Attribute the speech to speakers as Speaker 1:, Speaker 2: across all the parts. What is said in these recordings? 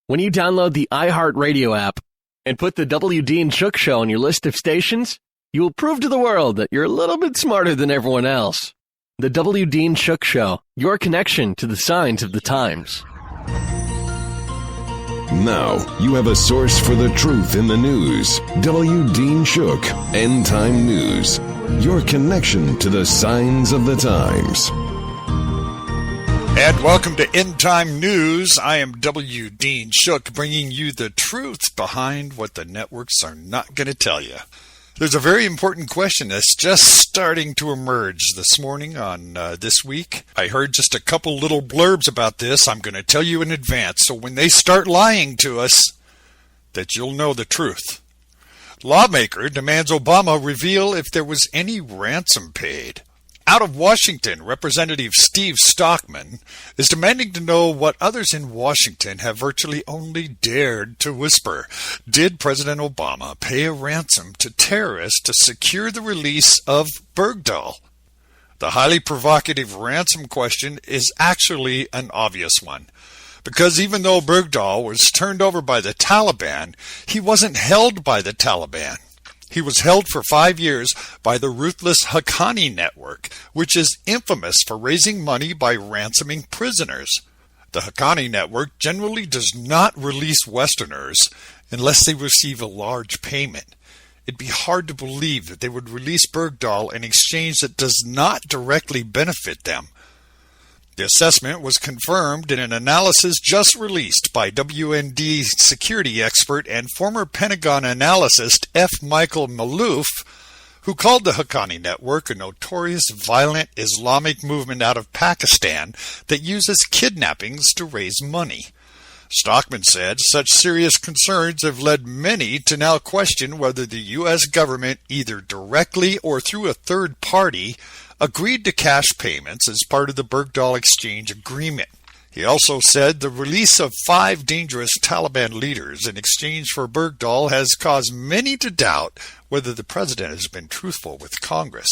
Speaker 1: When you download the iHeartRadio app and put the W. Dean Shook Show on your list of stations, you will prove to the world that you're a little bit smarter than everyone else. The W. Dean Shook Show, your connection to the signs of the times.
Speaker 2: Now, you have a source for the truth in the news. W. Dean Shook, End Time News. Your connection to the signs of the times.
Speaker 3: And welcome to End Time News. I am W. Dean Shook, bringing you the truth behind what the networks are not going to tell you. There's a very important question that's just starting to emerge this morning on this week. I heard just a couple little blurbs about this. I'm going to tell you in advance, so when they start lying to us, that you'll know the truth. Lawmaker demands Obama reveal if there was any ransom paid. Out of Washington, Representative Steve Stockman is demanding to know what others in Washington have virtually only dared to whisper. Did President Obama pay a ransom to terrorists to secure the release of Burgdahl? The highly provocative ransom question is actually an obvious one, because even though Bergdahl was turned over by the Taliban, he wasn't held by the Taliban. He was held for 5 years by the ruthless Haqqani network, which is infamous for raising money by ransoming prisoners. The Haqqani network generally does not release Westerners unless they receive a large payment. It'd be hard to believe that they would release Bergdahl in exchange that does not directly benefit them. The assessment was confirmed in an analysis just released by WND security expert and former Pentagon analyst F. Michael Malouf, who called the Haqqani network a notorious violent Islamic movement out of Pakistan that uses kidnappings to raise money. Stockman said such serious concerns have led many to now question whether the U.S. government, either directly or through a third party, agreed to cash payments as part of the Bergdahl exchange agreement. He also said the release of 5 dangerous Taliban leaders in exchange for Bergdahl has caused many to doubt whether the president has been truthful with Congress.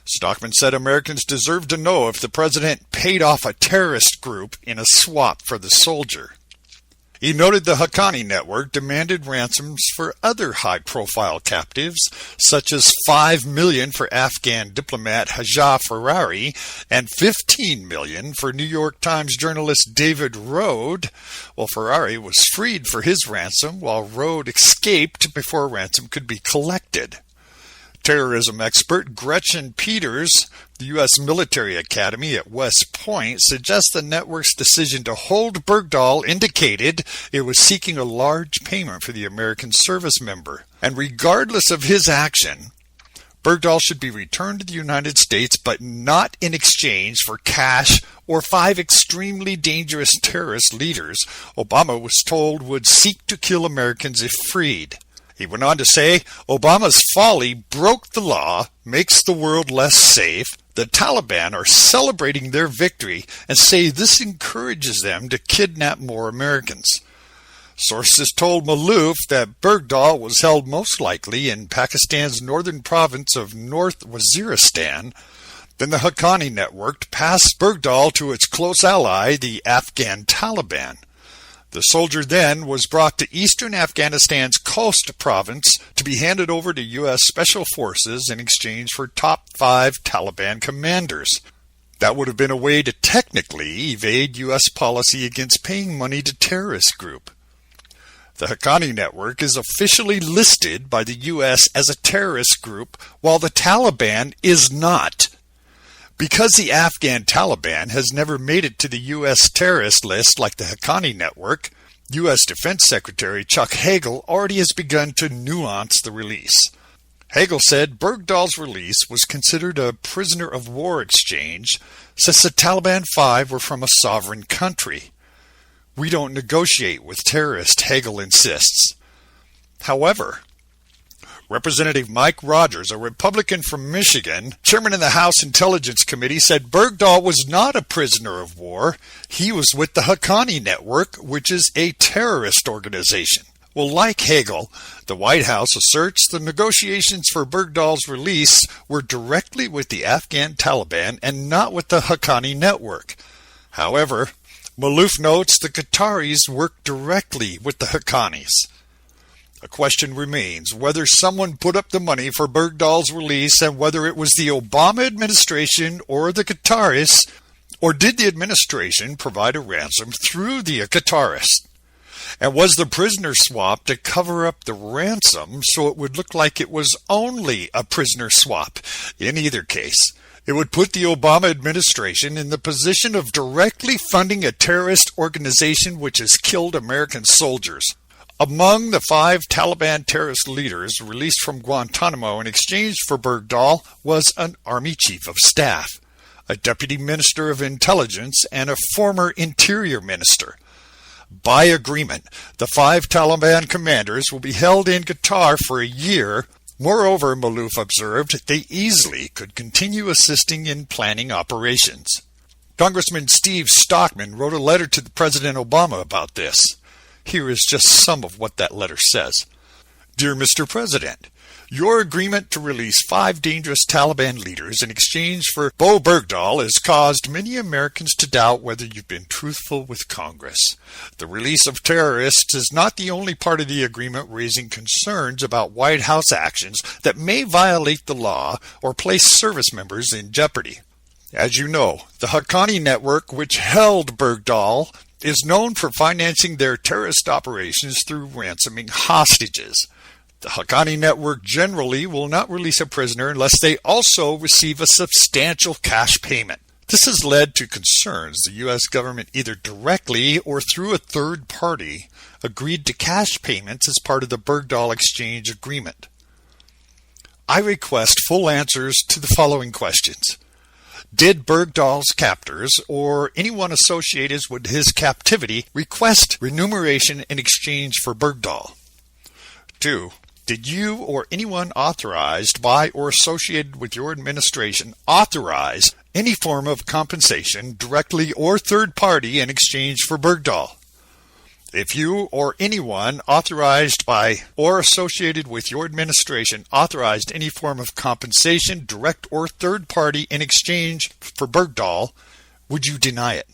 Speaker 3: Stockman said Americans deserve to know if the president paid off a terrorist group in a swap for the soldier. He noted the Haqqani network demanded ransoms for other high-profile captives, such as $5 million for Afghan diplomat Hajjah Ferrari and $15 million for New York Times journalist David Rode. Well, Ferrari was freed for his ransom, while Rode escaped before ransom could be collected. Terrorism expert Gretchen Peters, the U.S. Military Academy at West Point, suggests the network's decision to hold Bergdahl indicated it was seeking a large payment for the American service member. And regardless of his action, Bergdahl should be returned to the United States, but not in exchange for cash or 5 extremely dangerous terrorist leaders Obama was told would seek to kill Americans if freed. He went on to say, Obama's folly broke the law, makes the world less safe. The Taliban are celebrating their victory and say this encourages them to kidnap more Americans. Sources told Malouf that Bergdahl was held most likely in Pakistan's northern province of North Waziristan. Then the Haqqani network passed Bergdahl to its close ally, the Afghan Taliban. The soldier then was brought to eastern Afghanistan's Khost province to be handed over to U.S. Special Forces in exchange for top 5 Taliban commanders. That would have been a way to technically evade U.S. policy against paying money to terrorist group. The Haqqani network is officially listed by the U.S. as a terrorist group, while the Taliban is not. Because the Afghan Taliban has never made it to the U.S. terrorist list like the Haqqani network, U.S. Defense Secretary Chuck Hagel already has begun to nuance the release. Hagel said Bergdahl's release was considered a prisoner of war exchange since the Taliban 5 were from a sovereign country. We don't negotiate with terrorists, Hagel insists. However, Representative Mike Rogers, a Republican from Michigan, chairman of the House Intelligence Committee, said Bergdahl was not a prisoner of war. He was with the Haqqani network, which is a terrorist organization. Well, like Hagel, the White House asserts the negotiations for Bergdahl's release were directly with the Afghan Taliban and not with the Haqqani network. However, Malouf notes the Qataris worked directly with the Haqqanis. A question remains whether someone put up the money for Bergdahl's release and whether it was the Obama administration or the Qataris, or did the administration provide a ransom through the Qataris? And was the prisoner swap to cover up the ransom so it would look like it was only a prisoner swap? In either case, it would put the Obama administration in the position of directly funding a terrorist organization which has killed American soldiers. Among the 5 Taliban terrorist leaders released from Guantanamo in exchange for Burgdahl was an Army Chief of Staff, a Deputy Minister of Intelligence, and a former Interior Minister. By agreement, the 5 Taliban commanders will be held in Qatar for a year. Moreover, Malouf observed, they easily could continue assisting in planning operations. Congressman Steve Stockman wrote a letter to President Obama about this. Here is just some of what that letter says. Dear Mr. President, your agreement to release 5 dangerous Taliban leaders in exchange for Bergdahl has caused many Americans to doubt whether you've been truthful with Congress. The release of terrorists is not the only part of the agreement raising concerns about White House actions that may violate the law or place service members in jeopardy. As you know, the Haqqani network, which held Bergdahl, is known for financing their terrorist operations through ransoming hostages. The Haqqani network generally will not release a prisoner unless they also receive a substantial cash payment. This has led to concerns the U.S. government either directly or through a third party agreed to cash payments as part of the Bergdahl exchange agreement. I request full answers to the following questions. Did Bergdahl's captors or anyone associated with his captivity request remuneration in exchange for Bergdahl? 2. Did you or anyone authorized by or associated with your administration authorize any form of compensation, directly or third party, in exchange for Bergdahl? If you or anyone authorized by or associated with your administration authorized any form of compensation, direct or third party, in exchange for Bergdahl, would you deny it?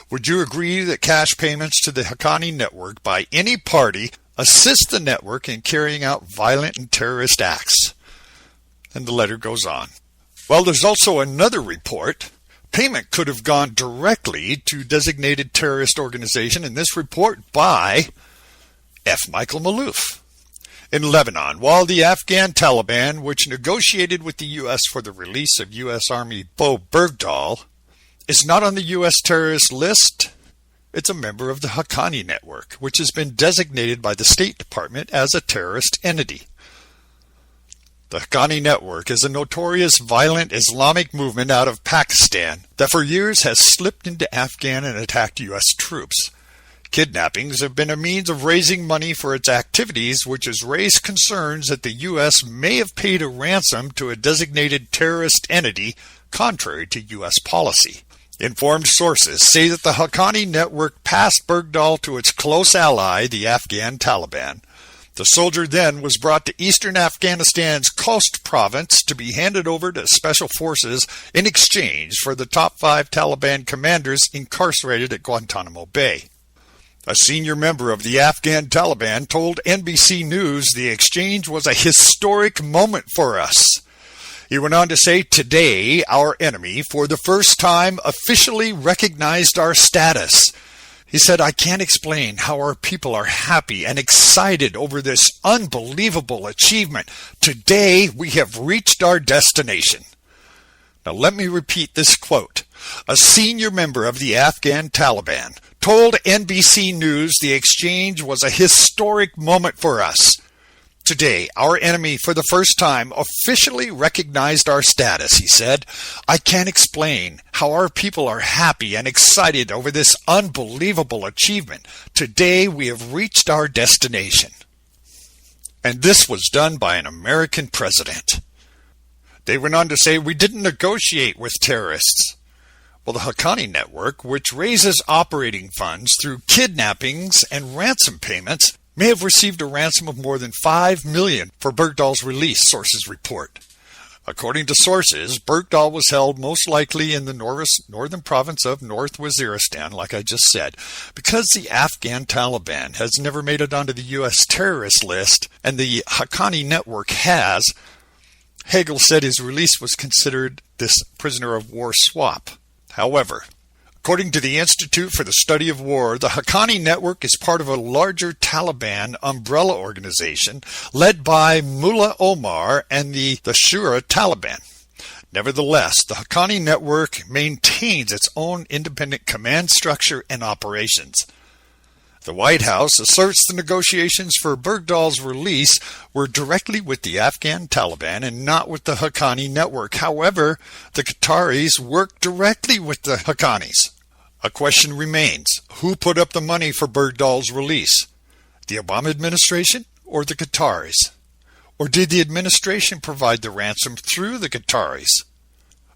Speaker 3: Would you agree that cash payments to the Haqqani network by any party assist the network in carrying out violent and terrorist acts? And the letter goes on. Well, there's also another report. Payment could have gone directly to designated terrorist organization, in this report by F. Michael Malouf. In Lebanon, while the Afghan Taliban, which negotiated with the U.S. for the release of U.S. Army Bergdahl, is not on the U.S. terrorist list, it's a member of the Haqqani network, which has been designated by the State Department as a terrorist entity. The Haqqani network is a notorious violent Islamic movement out of Pakistan that for years has slipped into Afghan and attacked U.S. troops. Kidnappings have been a means of raising money for its activities, which has raised concerns that the U.S. may have paid a ransom to a designated terrorist entity, contrary to U.S. policy. Informed sources say that the Haqqani network passed Bergdahl to its close ally, the Afghan Taliban. The soldier then was brought to eastern Afghanistan's Khost province to be handed over to special forces in exchange for the top 5 Taliban commanders incarcerated at Guantanamo Bay. A senior member of the Afghan Taliban told NBC News the exchange was a historic moment for us. He went on to say, today, our enemy, for the first time, officially recognized our status. He said, I can't explain how our people are happy and excited over this unbelievable achievement. Today, we have reached our destination. Now, let me repeat this quote. A senior member of the Afghan Taliban told NBC News the exchange was a historic moment for us. Today, our enemy, for the first time, officially recognized our status, he said. I can't explain how our people are happy and excited over this unbelievable achievement. Today, we have reached our destination. And this was done by an American president. They went on to say, we didn't negotiate with terrorists. Well, the Haqqani network, which raises operating funds through kidnappings and ransom payments, may have received a ransom of more than $5 million for Bergdahl's release, sources report. According to sources, Bergdahl was held most likely in the northern province of North Waziristan, like I just said, because the Afghan Taliban has never made it onto the U.S. terrorist list, and the Haqqani network has. Hagel said his release was considered this prisoner of war swap. However, according to the Institute for the Study of War, the Haqqani network is part of a larger Taliban umbrella organization led by Mullah Omar and the Shura Taliban. Nevertheless, the Haqqani network maintains its own independent command structure and operations. The White House asserts the negotiations for Bergdahl's release were directly with the Afghan Taliban and not with the Haqqani network. However, the Qataris worked directly with the Haqqanis. A question remains: who put up the money for Bergdahl's release? The Obama administration or the Qataris? Or did the administration provide the ransom through the Qataris?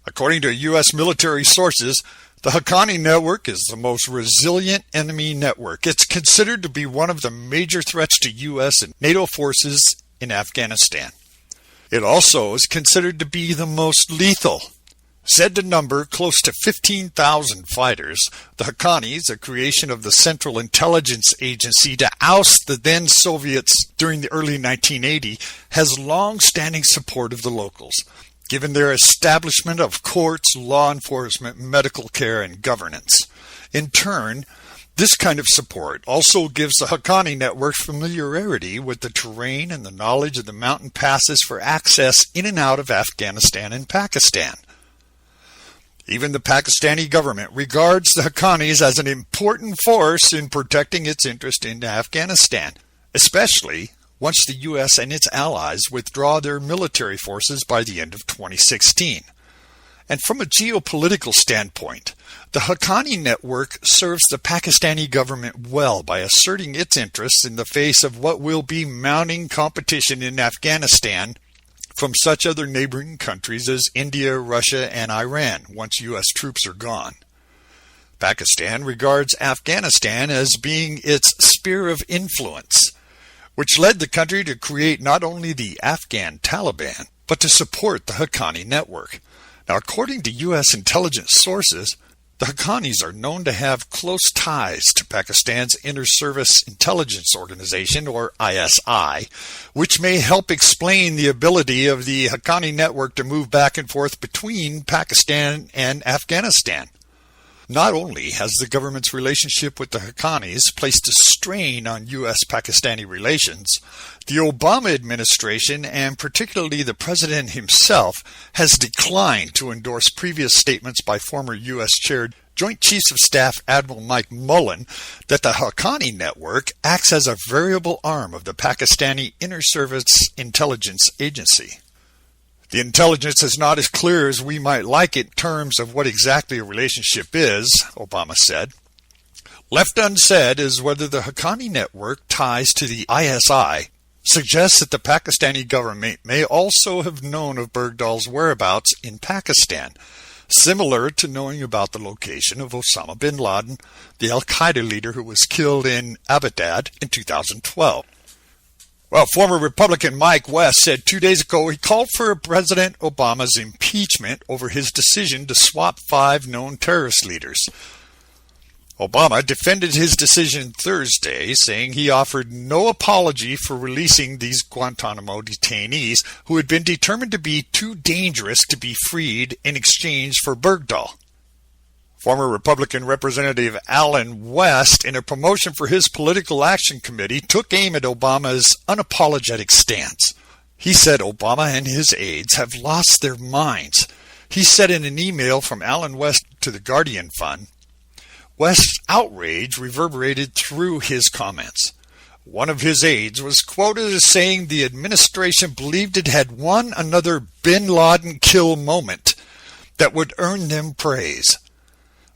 Speaker 3: According to U.S. military sources, the Haqqani network is the most resilient enemy network. It's considered to be one of the major threats to U.S. and NATO forces in Afghanistan. It also is considered to be the most lethal. Said to number close to 15,000 fighters, the Haqqanis, a creation of the Central Intelligence Agency to oust the then Soviets during the early 1980s, has long-standing support of the locals, given their establishment of courts, law enforcement, medical care, and governance. In turn, this kind of support also gives the Haqqani network familiarity with the terrain and the knowledge of the mountain passes for access in and out of Afghanistan and Pakistan. Even the Pakistani government regards the Haqqanis as an important force in protecting its interest in Afghanistan, especially once the U.S. and its allies withdraw their military forces by the end of 2016. And from a geopolitical standpoint, the Haqqani network serves the Pakistani government well by asserting its interests in the face of what will be mounting competition in Afghanistan from such other neighboring countries as India, Russia, and Iran once U.S. troops are gone. Pakistan regards Afghanistan as being its sphere of influence, which led the country to create not only the Afghan Taliban, but to support the Haqqani network. Now, according to U.S. intelligence sources, the Haqqanis are known to have close ties to Pakistan's Inter-Service Intelligence Organization, or ISI, which may help explain the ability of the Haqqani network to move back and forth between Pakistan and Afghanistan. Not only has the government's relationship with the Haqqanis placed a strain on U.S.-Pakistani relations, the Obama administration, and particularly the president himself, has declined to endorse previous statements by former U.S.-chaired Joint Chiefs of Staff Admiral Mike Mullen that the Haqqani network acts as a variable arm of the Pakistani Inter-Service Intelligence Agency. The intelligence is not as clear as we might like it in terms of what exactly a relationship is, Obama said. Left unsaid is whether the Haqqani network ties to the ISI suggests that the Pakistani government may also have known of Bergdahl's whereabouts in Pakistan, similar to knowing about the location of Osama bin Laden, the al-Qaeda leader who was killed in Abbottabad in 2012. Well, former Republican Mike West said 2 days ago he called for President Obama's impeachment over his decision to swap 5 known terrorist leaders. Obama defended his decision Thursday, saying he offered no apology for releasing these Guantanamo detainees who had been determined to be too dangerous to be freed in exchange for Burgdahl. Former Republican Representative Alan West, in a promotion for his Political Action Committee, took aim at Obama's unapologetic stance. He said Obama and his aides have lost their minds. He said in an email from Alan West to the Guardian Fund, West's outrage reverberated through his comments. One of his aides was quoted as saying the administration believed it had won another bin Laden kill moment that would earn them praise.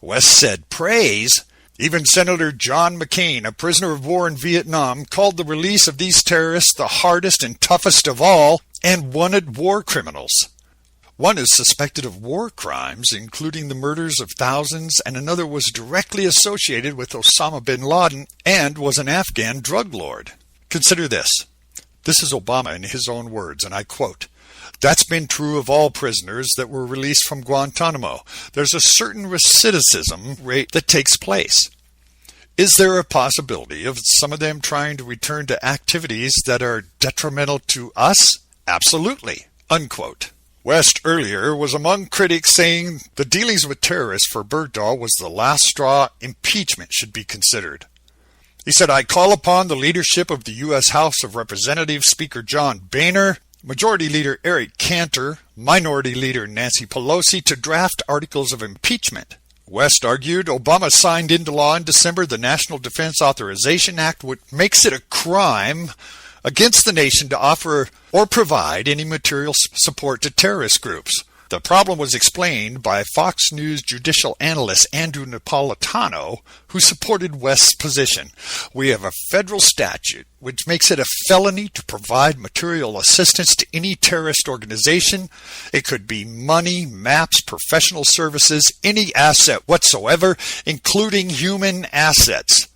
Speaker 3: West said, praise? Even Senator John McCain, a prisoner of war in Vietnam, called the release of these terrorists the hardest and toughest of all and wanted war criminals. One is suspected of war crimes, including the murders of thousands, and another was directly associated with Osama bin Laden and was an Afghan drug lord. Consider this. This is Obama in his own words, and I quote, That's been true of all prisoners that were released from Guantanamo. There's a certain recidivism rate that takes place. Is there a possibility of some of them trying to return to activities that are detrimental to us? Absolutely. Unquote. West earlier was among critics saying the dealings with terrorists for Burgdahl was the last straw. Impeachment should be considered. He said, I call upon the leadership of the U.S. House of Representatives, Speaker John Boehner, Majority Leader Eric Cantor, Minority Leader Nancy Pelosi to draft articles of impeachment. West argued Obama signed into law in December the National Defense Authorization Act, which makes it a crime against the nation to offer or provide any material support to terrorist groups. The problem was explained by Fox News judicial analyst Andrew Napolitano, who supported West's position. We have a federal statute which makes it a felony to provide material assistance to any terrorist organization. It could be money, maps, professional services, any asset whatsoever, including human assets.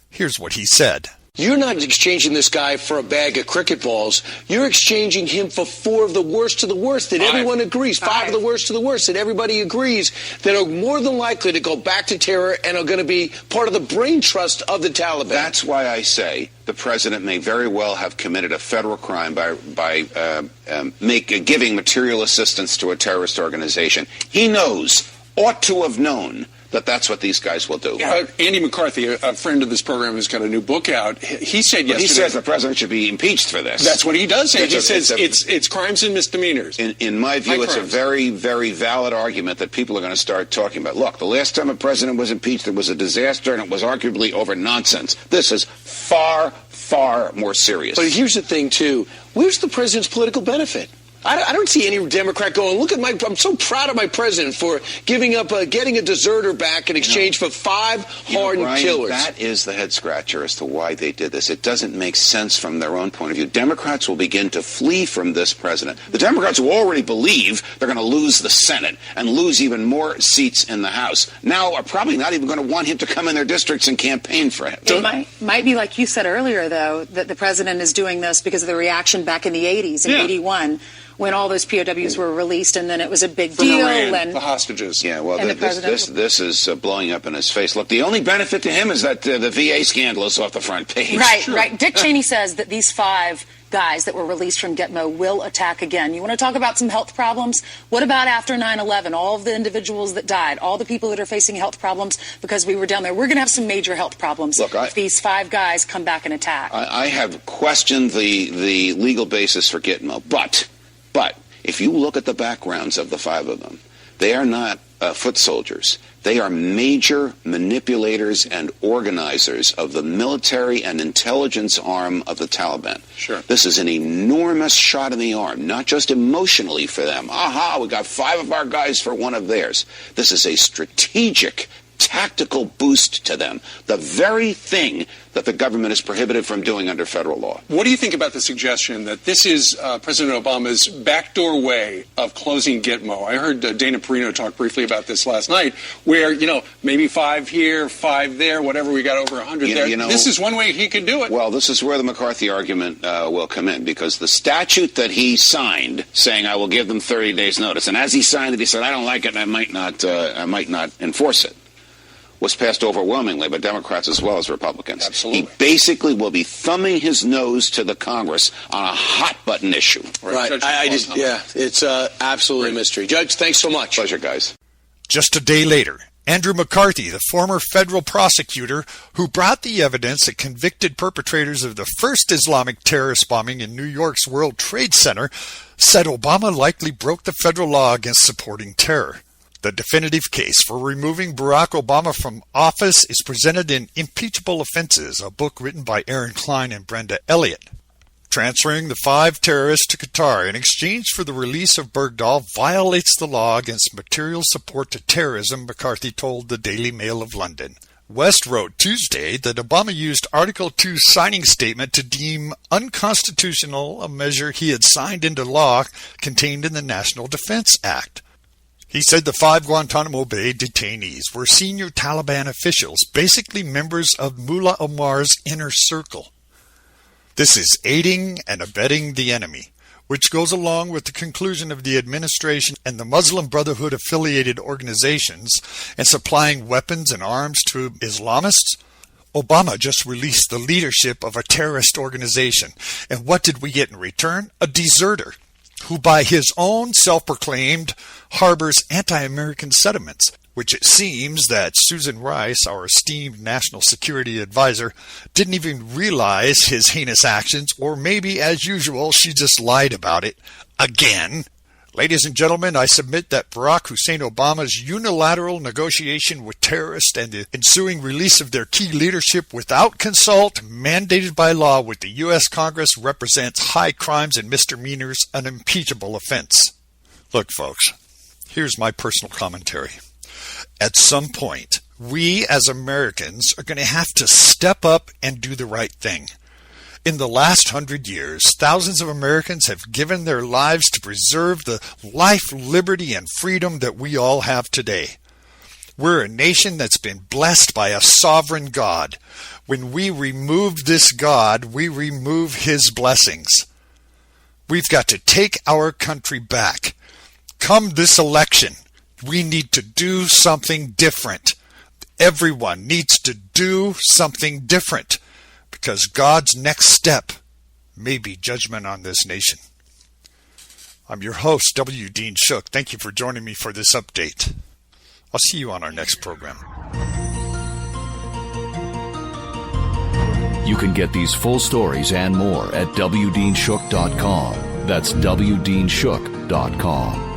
Speaker 3: Here's what he said.
Speaker 4: You're not exchanging this guy for a bag of cricket balls. You're exchanging him for 4 of the worst of the worst that everyone agrees. 5 of the worst of the worst that everybody agrees that are more than likely to go back to terror and are going to be part of the brain trust of the Taliban.
Speaker 5: That's why I say the president may very well have committed a federal crime by giving material assistance to a terrorist organization. He ought to have known that's what these guys will do.
Speaker 6: Andy McCarthy, a friend of this program, has got a new book out. He said yesterday...
Speaker 5: He says the president should be impeached for this.
Speaker 6: That's what he does say. He says it's crimes and misdemeanors.
Speaker 5: In my view, it's a very, very valid argument that people are going to start talking about. Look, the last time a president was impeached, it was a disaster, and it was arguably over nonsense. This is far, far more serious.
Speaker 4: But here's the thing, too. Where's the president's political benefit? I don't see any Democrat going, look at I'm so proud of my president for giving up, getting a deserter back in exchange for 5 hardened
Speaker 5: Brian,
Speaker 4: killers.
Speaker 5: That is the head scratcher as to why they did this. It doesn't make sense from their own point of view. Democrats will begin to flee from this president. The Democrats who already believe they're going to lose the Senate and lose even more seats in the House now are probably not even going to want him to come in their districts and campaign for him.
Speaker 7: It might be like you said earlier, though, that the president is doing this because of the reaction back in the 80s, in 81. When all those POWs were released, and then it was a big deal.
Speaker 6: Iran,
Speaker 7: and
Speaker 6: the hostages.
Speaker 5: Yeah, well, this is blowing up in his face. Look, the only benefit to him is that the VA scandal is off the front page.
Speaker 7: Right, right. Dick Cheney says that these 5 guys that were released from Gitmo will attack again. You want to talk about some health problems? What about after 9/11? All of the individuals that died, all the people that are facing health problems because we were down there. We're going to have some major health problems if these 5 guys come back and attack.
Speaker 5: I have questioned the legal basis for Gitmo, but if you look at the backgrounds of the 5 of them, they are not foot soldiers. They are major manipulators and organizers of the military and intelligence arm of the Taliban.
Speaker 6: Sure.
Speaker 5: This is an enormous shot in the arm, not just emotionally for them. Aha, we got 5 of our guys for 1 of theirs. This is a strategic, tactical boost to them. The very thing that the government is prohibited from doing under federal law.
Speaker 6: What do you think about the suggestion that this is President Obama's backdoor way of closing Gitmo? I heard Dana Perino talk briefly about this last night, where, maybe 5 here, 5 there, whatever, we got over 100 there. This is one way he can do it.
Speaker 5: Well, this is where the McCarthy argument will come in, because the statute that he signed saying I will give them 30 days notice, and as he signed it, he said I don't like it and I might not enforce it, was passed overwhelmingly by Democrats as well as Republicans.
Speaker 6: Absolutely.
Speaker 5: He basically will be thumbing his nose to the Congress on a hot-button issue.
Speaker 4: Right. It's absolutely a mystery. Judge, thanks so much.
Speaker 5: Pleasure, guys.
Speaker 3: Just a day later, Andrew McCarthy, the former federal prosecutor who brought the evidence that convicted perpetrators of the first Islamic terrorist bombing in New York's World Trade Center, said Obama likely broke the federal law against supporting terror. The definitive case for removing Barack Obama from office is presented in Impeachable Offenses, a book written by Aaron Klein and Brenda Elliott. Transferring the 5 terrorists to Qatar in exchange for the release of Bergdahl violates the law against material support to terrorism, McCarthy told the Daily Mail of London. West wrote Tuesday that Obama used Article 2 signing statement to deem unconstitutional a measure he had signed into law contained in the National Defense Act. He said the 5 Guantanamo Bay detainees were senior Taliban officials, basically members of Mullah Omar's inner circle. This is aiding and abetting the enemy. which goes along with the conclusion of the administration and the Muslim Brotherhood affiliated organizations and supplying weapons and arms to Islamists. Obama just released the leadership of a terrorist organization. And what did we get in return? A deserter who by his own self-proclaimed harbors anti-American sentiments, which it seems that Susan Rice, our esteemed national security advisor, didn't even realize his heinous actions, or maybe, as usual, she just lied about it again. Ladies and gentlemen, I submit that Barack Hussein Obama's unilateral negotiation with terrorists and the ensuing release of their key leadership without consult, mandated by law with the U.S. Congress, represents high crimes and misdemeanors, an impeachable offense. Look, folks, here's my personal commentary. At some point, we as Americans are going to have to step up and do the right thing. In the last 100 years, thousands of Americans have given their lives to preserve the life, liberty, and freedom that we all have today. We're a nation that's been blessed by a sovereign God. When we remove this God, we remove His blessings. We've got to take our country back. Come this election, we need to do something different. Everyone needs to do something different. Because God's next step may be judgment on this nation. I'm your host, W. Dean Shook. Thank you for joining me for this update. I'll see you on our next program.
Speaker 8: You can get these full stories and more at WDeanShook.com. That's WDeanShook.com.